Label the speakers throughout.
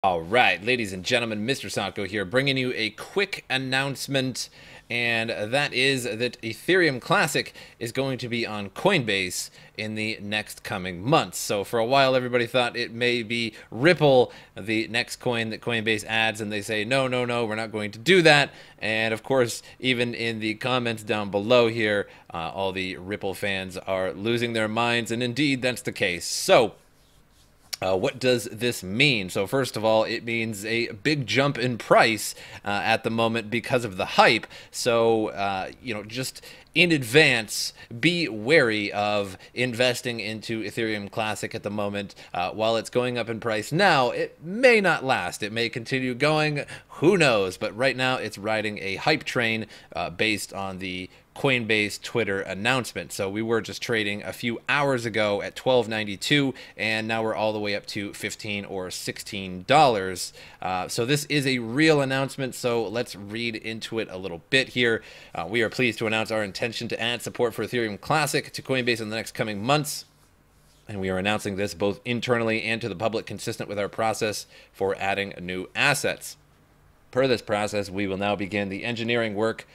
Speaker 1: All right, ladies and gentlemen, MrSotko here, bringing you a quick announcement, and that is that Ethereum Classic is going to be on Coinbase in the next coming months. So for a while, everybody thought it may be Ripple, the next coin that Coinbase adds, and they say, no, no, no, we're not going to do that. And of course, even in the comments down below here, all the Ripple fans are losing their minds, and indeed, that's the case. So, what does this mean? So first of all, it means a big jump in price at the moment because of the hype. So, just in advance, be wary of investing into Ethereum Classic at the moment. While it's going up in price now, it may not last. It may continue going. Who knows? But right now, it's riding a hype train based on the Coinbase Twitter announcement. So we were just trading a few hours ago at $12.92, and now we're all the way up to $15 or $16. So this is a real announcement, so let's read into it a little bit here. We are pleased to announce our intention to add support for Ethereum Classic to Coinbase in the next coming months. And we are announcing this both internally and to the public, consistent with our process for adding new assets. Per this process, we will now begin the engineering work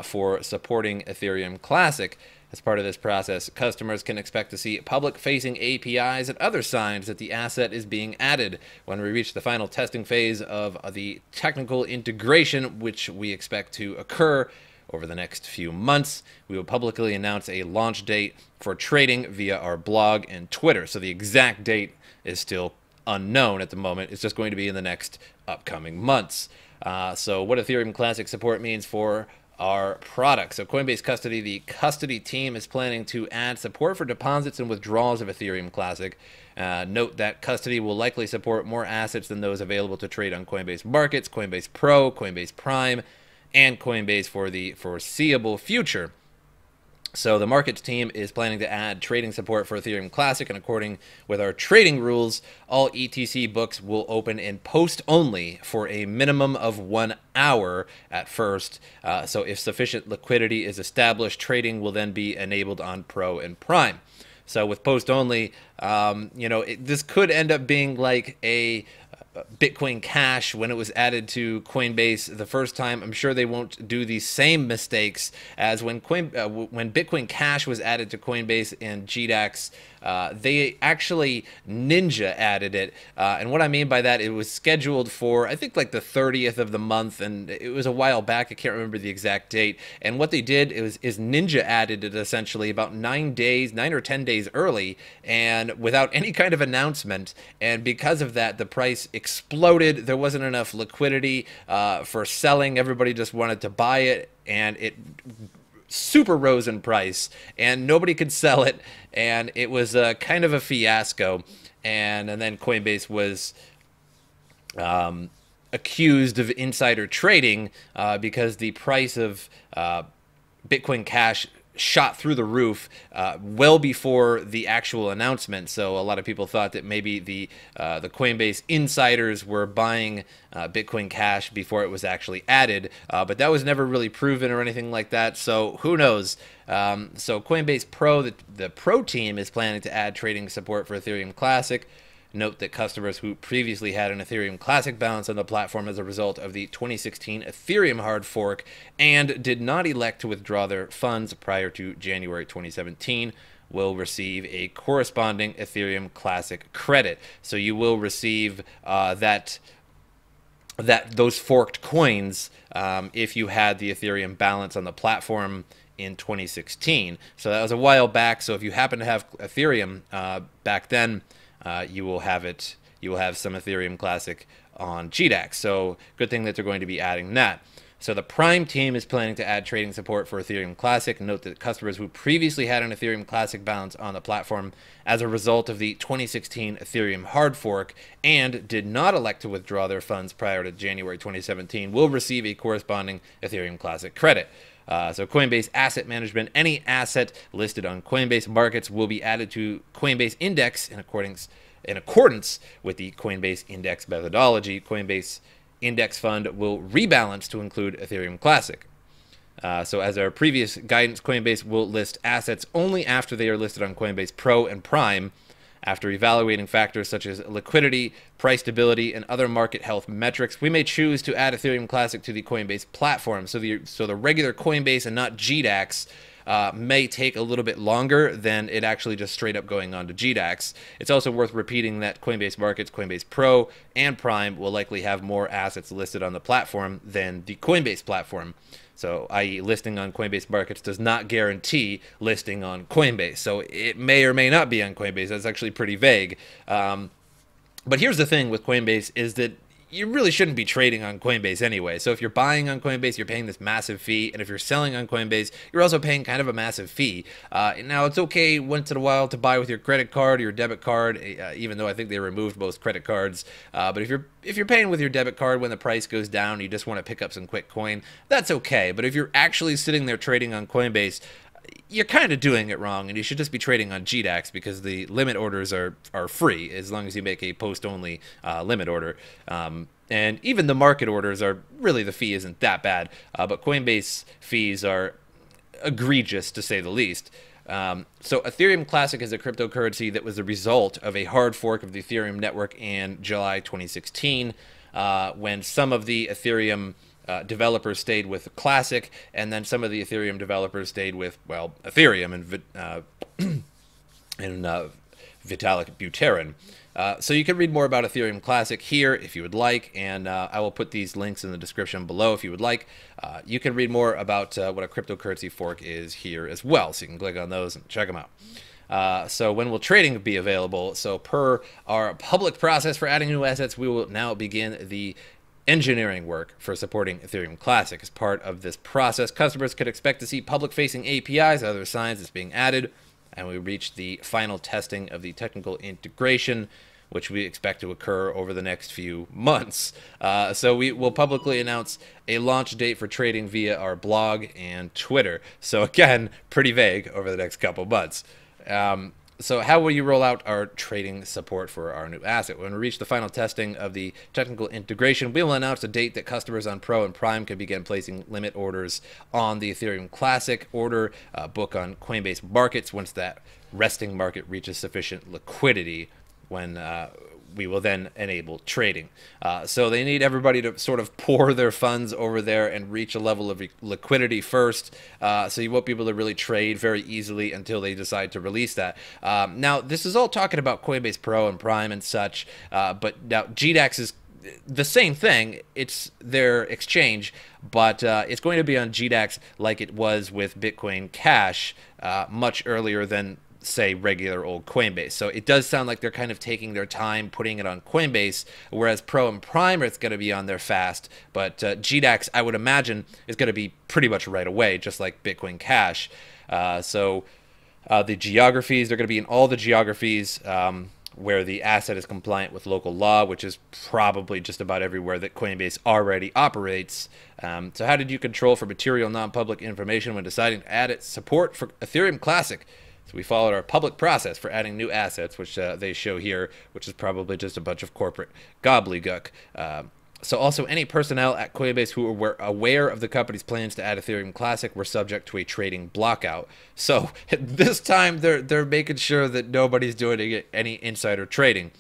Speaker 1: for supporting Ethereum Classic. As part of this process, customers can expect to see public-facing APIs and other signs that the asset is being added. When we reach the final testing phase of the technical integration, which we expect to occur over the next few months, we will publicly announce a launch date for trading via our blog and Twitter. So the exact date is still unknown at the moment. It's just going to be in the next upcoming months. So what Ethereum Classic support means for our product. So Coinbase Custody, the custody team is planning to add support for deposits and withdrawals of Ethereum Classic. Note that custody will likely support more assets than those available to trade on Coinbase Markets, Coinbase Pro, Coinbase Prime, and Coinbase for the foreseeable future. So the markets team is planning to add trading support for Ethereum Classic, and according with our trading rules, all ETC books will open in post only for a minimum of 1 hour at first. So if sufficient liquidity is established, trading will then be enabled on Pro and Prime. So with post only, this could end up being like a Bitcoin Cash when it was added to Coinbase the first time. I'm sure they won't do the same mistakes as when Bitcoin Cash was added to Coinbase and GDAX. They actually ninja added it, and what I mean by that, it was scheduled for, I think, like the 30th of the month, and it was a while back. I can't remember the exact date. And what they did is ninja added it essentially about 9 or 10 days early, and without any kind of announcement. And because of that, the price exploded. There wasn't enough liquidity for selling. Everybody just wanted to buy it, and it super rose in price, and nobody could sell it, and it was kind of a fiasco. And then Coinbase was accused of insider trading because the price of Bitcoin Cash shot through the roof well before the actual announcement. So a lot of people thought that maybe the Coinbase insiders were buying Bitcoin Cash before it was actually added, but that was never really proven or anything like that. So who knows? So Coinbase Pro, the Pro team is planning to add trading support for Ethereum Classic. Note that customers who previously had an Ethereum Classic balance on the platform as a result of the 2016 Ethereum hard fork and did not elect to withdraw their funds prior to January 2017 will receive a corresponding Ethereum Classic credit. So you will receive those forked coins if you had the Ethereum balance on the platform in 2016. So that was a while back. So if you happen to have Ethereum back then, you will have it. You will have some Ethereum Classic on GDAX. So good thing that they're going to be adding that. So the Prime team is planning to add trading support for Ethereum Classic. Note that customers who previously had an Ethereum Classic balance on the platform as a result of the 2016 Ethereum hard fork and did not elect to withdraw their funds prior to January 2017 will receive a corresponding Ethereum Classic credit. So Coinbase Asset Management, any asset listed on Coinbase Markets will be added to Coinbase Index in accordance with the Coinbase Index methodology. Coinbase Index Fund will rebalance to include Ethereum Classic. So as our previous guidance, Coinbase will list assets only after they are listed on Coinbase Pro and Prime. After evaluating factors such as liquidity, price stability, and other market health metrics, we may choose to add Ethereum Classic to the Coinbase platform. So the regular Coinbase and not GDAX may take a little bit longer than it actually just straight up going on to GDAX. It's also worth repeating that Coinbase Markets, Coinbase Pro, and Prime will likely have more assets listed on the platform than the Coinbase platform. So, i.e. listing on Coinbase Markets does not guarantee listing on Coinbase. So it may or may not be on Coinbase. That's actually pretty vague. But here's the thing with Coinbase is that you really shouldn't be trading on Coinbase anyway. So if you're buying on Coinbase, you're paying this massive fee. And if you're selling on Coinbase, you're also paying kind of a massive fee. Now, it's okay once in a while to buy with your credit card or your debit card, even though I think they removed most credit cards. But if you're paying with your debit card when the price goes down, you just want to pick up some quick coin, that's okay. But if you're actually sitting there trading on Coinbase, you're kind of doing it wrong, and you should just be trading on GDAX because the limit orders are free as long as you make a post-only limit order. And even the market orders are really, the fee isn't that bad, but Coinbase fees are egregious to say the least. So Ethereum Classic is a cryptocurrency that was the result of a hard fork of the Ethereum network in July 2016, when some of the Ethereum developers stayed with Classic, and then some of the Ethereum developers stayed with, well, Ethereum and Vitalik Buterin. So you can read more about Ethereum Classic here if you would like, and I will put these links in the description below if you would like. You can read more about what a cryptocurrency fork is here as well, so you can click on those and check them out. So when will trading be available? So per our public process for adding new assets, we will now begin the engineering work for supporting Ethereum Classic. As part of this process, customers could expect to see public-facing APIs, other signs that's being added, and we reach the final testing of the technical integration, which we expect to occur over the next few months. So we will publicly announce a launch date for trading via our blog and Twitter. So again, pretty vague over the next couple months. So how will you roll out our trading support for our new asset? When we reach the final testing of the technical integration, we will announce a date that customers on Pro and Prime can begin placing limit orders on the Ethereum Classic order book on Coinbase Markets once that resting market reaches sufficient liquidity, when we will then enable trading. So they need everybody to sort of pour their funds over there and reach a level of liquidity first. So you won't be able to really trade very easily until they decide to release that. Now, this is all talking about Coinbase Pro and Prime and such, but now GDAX is the same thing. It's their exchange, but it's going to be on GDAX like it was with Bitcoin Cash much earlier than, say, regular old Coinbase. So it does sound like they're kind of taking their time putting it on Coinbase, whereas Pro and Prime it's going to be on there fast, but GDAX, I would imagine, is going to be pretty much right away, just like Bitcoin Cash. So the geographies, they're going to be in all the geographies where the asset is compliant with local law, which is probably just about everywhere that Coinbase already operates. So how did you control for material non-public information when deciding to add its support for Ethereum Classic? So we followed our public process for adding new assets, which they show here, which is probably just a bunch of corporate gobbledygook. So also, any personnel at Coinbase who were aware of the company's plans to add Ethereum Classic were subject to a trading blockout. So this time, they're making sure that nobody's doing any insider trading.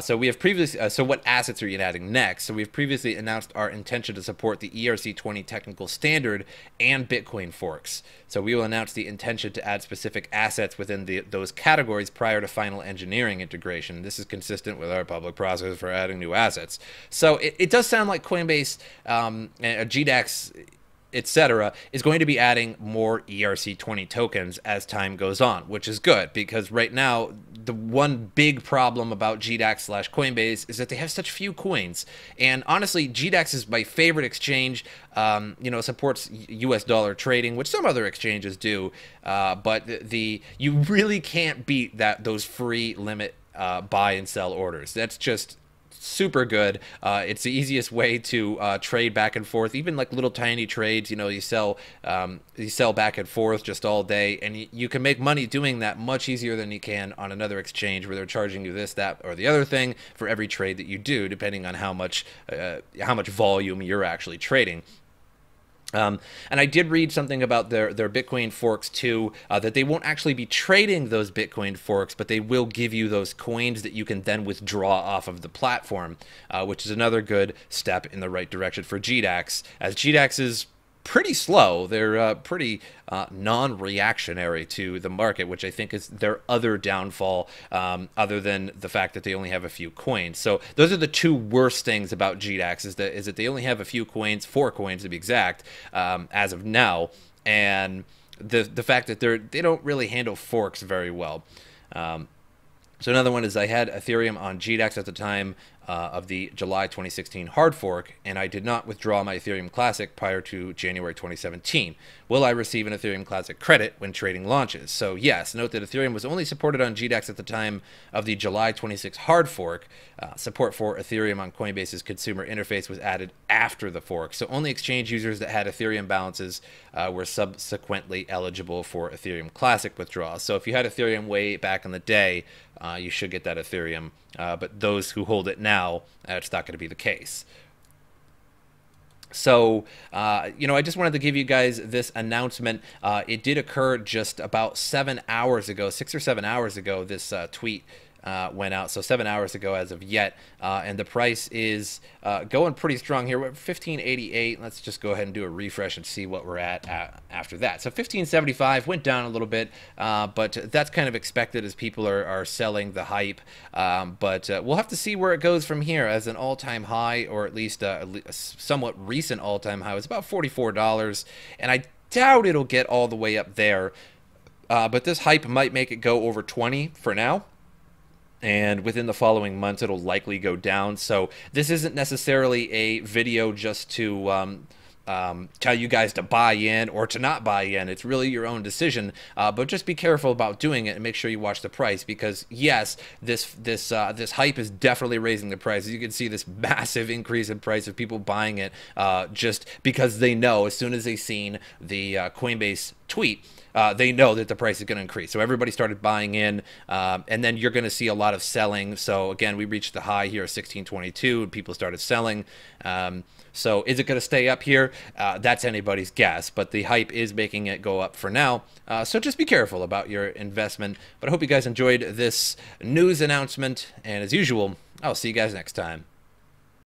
Speaker 1: So we have previously. So what assets are you adding next? So we've previously announced our intention to support the ERC20 technical standard and Bitcoin forks. So we will announce the intention to add specific assets within those categories prior to final engineering integration. This is consistent with our public process for adding new assets. So it does sound like Coinbase, GDAX, etc., is going to be adding more ERC20 tokens as time goes on, which is good, because right now the one big problem about GDAX/Coinbase is that they have such few coins. And honestly, GDAX is my favorite exchange. You know, supports US dollar trading, which some other exchanges do, but you really can't beat those free limit buy and sell orders. That's just super good. It's the easiest way to trade back and forth, even like little tiny trades. You know, you sell back and forth just all day, and you can make money doing that much easier than you can on another exchange where they're charging you this, that, or the other thing for every trade that you do, depending on how much volume you're actually trading. And I did read something about their Bitcoin forks too, that they won't actually be trading those Bitcoin forks, but they will give you those coins that you can then withdraw off of the platform, which is another good step in the right direction for GDAX, as GDAX is pretty slow. They're pretty non-reactionary to the market, which I think is their other downfall, other than the fact that they only have a few coins. So those are the two worst things about GDAX, is that they only have a few coins, 4 coins to be exact, as of now, and the fact that they don't really handle forks very well. So another one is I had Ethereum on GDAX at the time of the July 2016 hard fork, and I did not withdraw my Ethereum Classic prior to January 2017. Will I receive an Ethereum Classic credit when trading launches? So yes, note that Ethereum was only supported on GDAX at the time of the July 26 hard fork. Support for Ethereum on Coinbase's consumer interface was added after the fork, so only exchange users that had Ethereum balances were subsequently eligible for Ethereum Classic withdrawals. So if you had Ethereum way back in the day, you should get that Ethereum, but those who hold it now, it's not going to be the case. So, I just wanted to give you guys this announcement. It did occur just about 7 hours ago, 6 or 7 hours ago, this tweet went out, so 7 hours ago as of yet, and the price is going pretty strong here. We're at 1588. Let's just go ahead and do a refresh and see what we're at after that. So 1575 went down a little bit, but that's kind of expected as people are selling the hype, but we'll have to see where it goes from here, as an all-time high, or at least a somewhat recent all-time high, was about $44, and I doubt it'll get all the way up there, but this hype might make it go over 20 for now. And within the following months, it'll likely go down. So this isn't necessarily a video just to tell you guys to buy in or to not buy in. It's really your own decision, but just be careful about doing it and make sure you watch the price, because yes, this hype is definitely raising the price. As you can see, this massive increase in price of people buying it just because they know, as soon as they seen the Coinbase tweet, they know that the price is going to increase. So everybody started buying in, and then you're going to see a lot of selling. So again, we reached the high here of 1622, and people started selling. So is it going to stay up here? That's anybody's guess, but the hype is making it go up for now. So just be careful about your investment. But I hope you guys enjoyed this news announcement, and as usual, I'll see you guys next time.